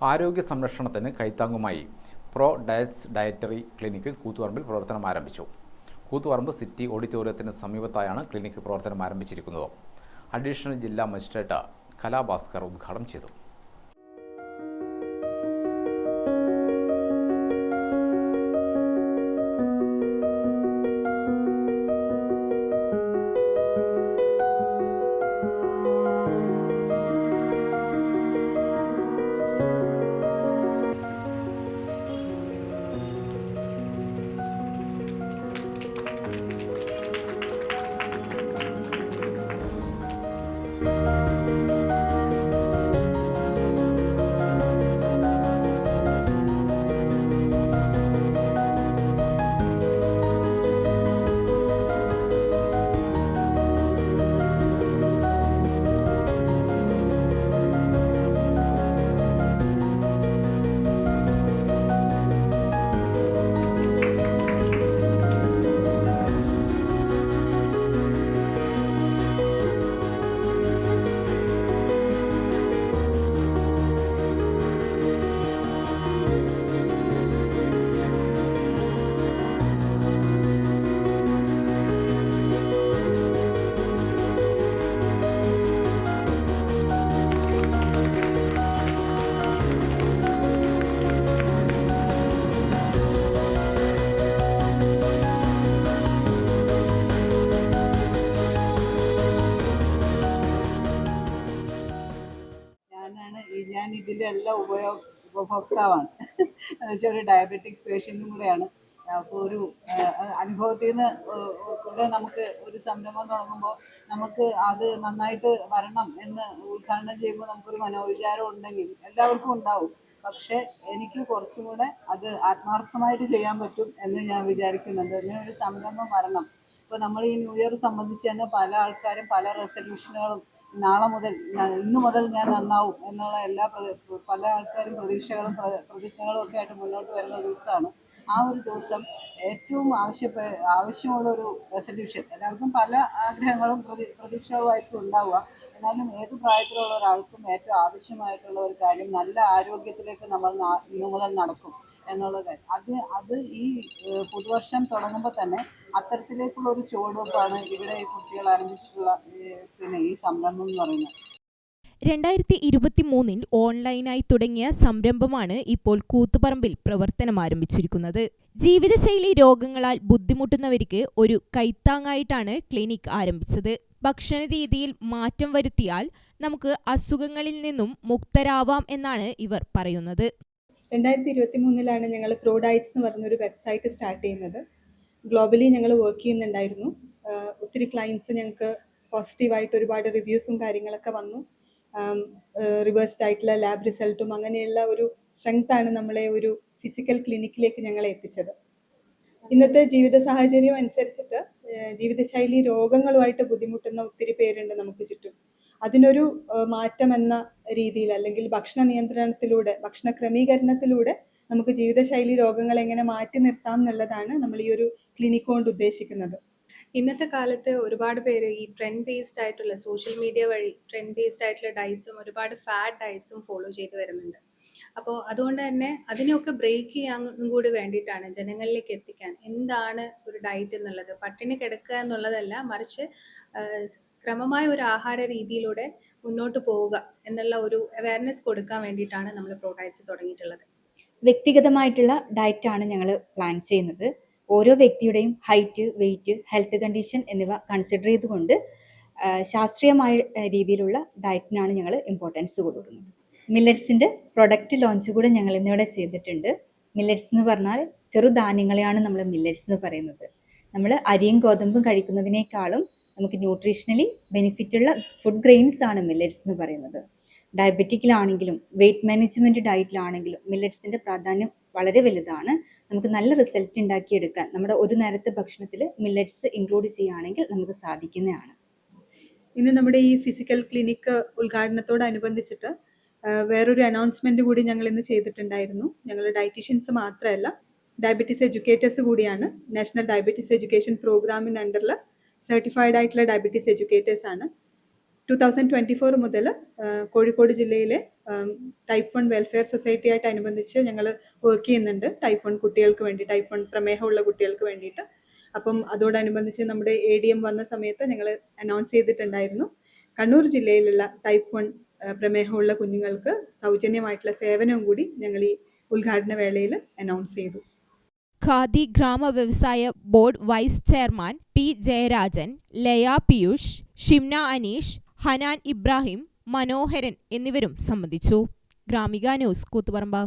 ആരോഗ്യ സംരക്ഷണത്തിന് കൈത്താങ്ങുമായി pro diets dietary clinic കൂത്തുപറമ്പിൽ പ്രവർത്തനം ആരംഭിച്ചു. കൂത്തുപറമ്പ് സിറ്റി ഓഡിറ്റോറിയത്തിന് സമീപത്തായാണ് ക്ലിനിക്ക് പ്രവർത്തനം ആരംഭിച്ചിരിക്കുന്നത്. അഡീഷണൽ ജില്ലാ മജിസ്ട്രേറ്റ് കലാഭാസ്കർ ഉദ്ഘാടനം ചെയ്തു. ഞാൻ ഇതിലെല്ലാം ഉപഭോക്താവാണ്. ഒരു ഡയബറ്റിക്സ് പേഷ്യൻറ്റും കൂടെയാണ്. അപ്പോൾ ഒരു അനുഭവത്തിൽ നിന്ന് കൂടെ നമുക്ക് ഒരു സംരംഭം തുടങ്ങുമ്പോൾ നമുക്ക് അത് നന്നായിട്ട് വരണം എന്ന് ഉദ്ഘാടനം ചെയ്യുമ്പോൾ നമുക്കൊരു മനോവിചാരം ഉണ്ടെങ്കിൽ എല്ലാവർക്കും ഉണ്ടാവും. പക്ഷേ എനിക്ക് കുറച്ചും കൂടെ അത് ആത്മാർത്ഥമായിട്ട് ചെയ്യാൻ പറ്റും എന്ന് ഞാൻ വിചാരിക്കുന്നുണ്ട്. ഇങ്ങനെ ഒരു സംരംഭം വരണം. ഇപ്പോൾ നമ്മൾ ഈ ന്യൂ ഇയർ സംബന്ധിച്ച് തന്നെ പല ആൾക്കാരും പല റെസൊല്യൂഷനുകളും നാളെ മുതൽ ഇന്നു മുതൽ ഞാൻ നന്നാവും എന്നുള്ള പല ആൾക്കാരും പ്രതിജ്ഞകളും ഒക്കെ ആയിട്ട് മുന്നോട്ട് വരുന്ന ദിവസമാണ്. ആ ഒരു ദിവസം ഏറ്റവും ആവശ്യമുള്ള ഒരു റെസൊല്യൂഷൻ, എല്ലാവർക്കും പല ആഗ്രഹങ്ങളും പ്രതീക്ഷകളുമായിട്ടും ഉണ്ടാവുക. എന്നാലും ഏത് പ്രായത്തിലുള്ള ഒരാൾക്കും ഏറ്റവും ആവശ്യമായിട്ടുള്ള ഒരു കാര്യം നല്ല ആരോഗ്യത്തിലേക്ക് നമ്മൾ ഇന്നു മുതൽ നടക്കും എന്നുള്ള കാര്യം. അത് ഈ പുതുവർഷം തുടങ്ങുമ്പോൾ തന്നെ അത്തരത്തിലേക്കുള്ള ഒരു ചുവടുവെപ്പാണ് ഇവിടെ കുട്ടികൾ ആരംഭിച്ചിട്ടുള്ള ഈ സംരംഭം എന്ന് പറയുന്നത്. 2023 ഓൺലൈനായി തുടങ്ങിയ സംരംഭമാണ് ഇപ്പോൾ കൂത്തുപറമ്പിൽ പ്രവർത്തനം ആരംഭിച്ചിരിക്കുന്നത്. ജീവിതശൈലി രോഗങ്ങളാൽ ബുദ്ധിമുട്ടുന്നവർക്ക് ഒരു കൈത്താങ്ങായിട്ടാണ് ക്ലിനിക് ആരംഭിച്ചത്. ഭക്ഷണ രീതിയിൽ മാറ്റം വരുത്തിയാൽ നമുക്ക് അസുഖങ്ങളിൽ നിന്നും മുക്തരാവാം എന്നാണ് ഇവർ പറയുന്നത്. 2023 ഞങ്ങൾ പ്രോ ഡയറ്റ്സ് എന്ന് പറഞ്ഞൊരു വെബ്സൈറ്റ് സ്റ്റാർട്ട് ചെയ്യുന്നത്. ഗ്ലോബലി ഞങ്ങൾ വർക്ക് ചെയ്യുന്നുണ്ടായിരുന്നു. ഒത്തിരി ക്ലയൻസ് ഞങ്ങൾക്ക് പോസിറ്റീവായിട്ട് ഒരുപാട് റിവ്യൂസും കാര്യങ്ങളൊക്കെ വന്നു. റിവേഴ്സ്ഡ് ആയിട്ടുള്ള ലാബ് റിസൾട്ടും അങ്ങനെയുള്ള ഒരു സ്ട്രെങ്ത്താണ് നമ്മളെ ഒരു ഫിസിക്കൽ ക്ലിനിക്കിലേക്ക് ഞങ്ങളെ എത്തിച്ചത്. ഇന്നത്തെ ജീവിത സാഹചര്യം അനുസരിച്ചിട്ട് ജീവിതശൈലി രോഗങ്ങളുമായിട്ട് ബുദ്ധിമുട്ടുന്ന ഒത്തിരി പേരുണ്ട് നമുക്ക് ചുറ്റും. അതിനൊരു മാറ്റം എന്ന രീതിയിൽ അല്ലെങ്കിൽ ഭക്ഷണ നിയന്ത്രണത്തിലൂടെ, ഭക്ഷണ ക്രമീകരണത്തിലൂടെ നമുക്ക് ജീവിതശൈലി രോഗങ്ങൾ എങ്ങനെ മാറ്റി നിർത്താം എന്നുള്ളതാണ് നമ്മൾ ഈ ഒരു ക്ലിനിക് കൊണ്ട് ഉദ്ദേശിക്കുന്നത്. ഇന്നത്തെ കാലത്ത് ഒരുപാട് പേര് ഈ ട്രെൻഡ് ബേസ്ഡ് ആയിട്ടുള്ള സോഷ്യൽ മീഡിയ വഴി ട്രെൻഡ് ബേസ്ഡ് ആയിട്ടുള്ള ഡയറ്റ്സും ഒരുപാട് ഫാറ്റ് ഡയറ്റ്സും ഫോളോ ചെയ്ത് വരുന്നുണ്ട്. അപ്പോൾ അതുകൊണ്ട് തന്നെ അതിനെയൊക്കെ ബ്രേക്ക് ചെയ്യാൻ കൂടി വേണ്ടിയിട്ടാണ് ജനങ്ങളിലേക്ക് എത്തിക്കാൻ എന്താണ് ഒരു ഡയറ്റ് എന്നുള്ളത്. പട്ടിണി കിടക്കുക എന്നുള്ളതല്ല, മറിച്ച് ക്രമമായ ഒരു ആഹാര രീതിയിലൂടെ മുന്നോട്ട് പോവുക എന്നുള്ള ഒരു അവയർനെസ് കൊടുക്കാൻ വേണ്ടിയിട്ടാണ് നമ്മൾ പ്രോ ഡയറ്റ്സ് തുടങ്ങിയിട്ടുള്ളത്. വ്യക്തിഗതമായിട്ടുള്ള ഡയറ്റാണ് ഞങ്ങൾ പ്ലാൻ ചെയ്യുന്നത്. ഓരോ വ്യക്തിയുടെയും ഹൈറ്റ്, വെയിറ്റ്, ഹെൽത്ത് കണ്ടീഷൻ എന്നിവ കൺസിഡർ ചെയ്തുകൊണ്ട് ശാസ്ത്രീയമായ രീതിയിലുള്ള ഡയറ്റിനാണ് ഞങ്ങൾ ഇമ്പോർട്ടൻസ് കൊടുക്കുന്നത്. മില്ലറ്റ്സിൻ്റെ പ്രൊഡക്റ്റ് ലോഞ്ച് കൂടെ ഞങ്ങൾ ഇന്നിവിടെ ചെയ്തിട്ടുണ്ട്. മില്ലറ്റ്സ് എന്ന് പറഞ്ഞാൽ ചെറുധാന്യങ്ങളെയാണ് നമ്മൾ മില്ലറ്റ്സ് എന്ന് പറയുന്നത്. നമ്മൾ അരിയും ഗോതമ്പും കഴിക്കുന്നതിനേക്കാളും നമുക്ക് ന്യൂട്രീഷണലി ബെനിഫിറ്റുള്ള ഫുഡ് ഗ്രെയിൻസ് ആണ് മില്ലറ്റ്സ് എന്ന് പറയുന്നത്. ഡയബറ്റിക്കിലാണെങ്കിലും വെയിറ്റ് മാനേജ്മെൻറ്റ് ഡയറ്റിലാണെങ്കിലും മില്ലറ്റ്സിൻ്റെ പ്രാധാന്യം വളരെ വലുതാണ്. നമുക്ക് നല്ല റിസൾട്ട് ഉണ്ടാക്കിയെടുക്കാൻ നമ്മുടെ ഒരു നേരത്തെ ഭക്ഷണത്തിൽ മില്ലറ്റ്സ് ഇൻക്ലൂഡ് ചെയ്യുകയാണെങ്കിൽ നമുക്ക് സാധിക്കുന്നതാണ്. ഇന്ന് നമ്മുടെ ഈ ഫിസിക്കൽ ക്ലിനിക്ക് ഉദ്ഘാടനത്തോടനുബന്ധിച്ചിട്ട് വേറൊരു അനൗൺസ്മെൻറ്റ് കൂടി ഞങ്ങൾ ഇന്ന് ചെയ്തിട്ടുണ്ടായിരുന്നു. ഞങ്ങൾ ഡയറ്റീഷ്യൻസ് മാത്രമല്ല, ഡയബറ്റീസ് എഡ്യൂക്കേറ്റേഴ്സ് കൂടിയാണ്. നാഷണൽ ഡയബറ്റീസ് എഡ്യൂക്കേഷൻ പ്രോഗ്രാമിന് അണ്ടറിൽ സർട്ടിഫൈഡ് ആയിട്ടുള്ള ഡയബറ്റീസ് എഡ്യൂക്കേറ്റേഴ്സ് ആണ്. 2024 മുതൽ കോഴിക്കോട് ജില്ലയിലെ ടൈപ്പ് 1 വെൽഫെയർ സൊസൈറ്റി ആയിട്ട് അനുബന്ധിച്ച് ഞങ്ങൾ വർക്ക് ചെയ്യുന്നുണ്ട്. ടൈപ്പ് 1 കുട്ടികൾക്ക് വേണ്ടി, ടൈപ്പ് 1 പ്രമേഹമുള്ള കുട്ടികൾക്ക് വേണ്ടിയിട്ട്. അപ്പം അതോടനുബന്ധിച്ച് നമ്മുടെ ADM വന്ന സമയത്ത് ഞങ്ങൾ അനൗൺസ് ചെയ്തിട്ടുണ്ടായിരുന്നു, കണ്ണൂർ ജില്ലയിലുള്ള ടൈപ്പ് 1 പ്രമേഹമുള്ള കുഞ്ഞുങ്ങൾക്ക് സൗജന്യമായിട്ടുള്ള സേവനവും കൂടി ഞങ്ങൾ ഈ ഉദ്ഘാടന വേളയിൽ അനൗൺസ് ചെയ്തു. ഖാദി ഗ്രാമ വ്യവസായ board vice chairman P. Jayarajan, Laya Piyush, Shimna Aneesh, Hanan Ibrahim, Manoharan എന്നിവരും സംബന്ധിച്ചു. ഗ്രാമിക ന്യൂസ്, കൂത്തുപറമ്പ്.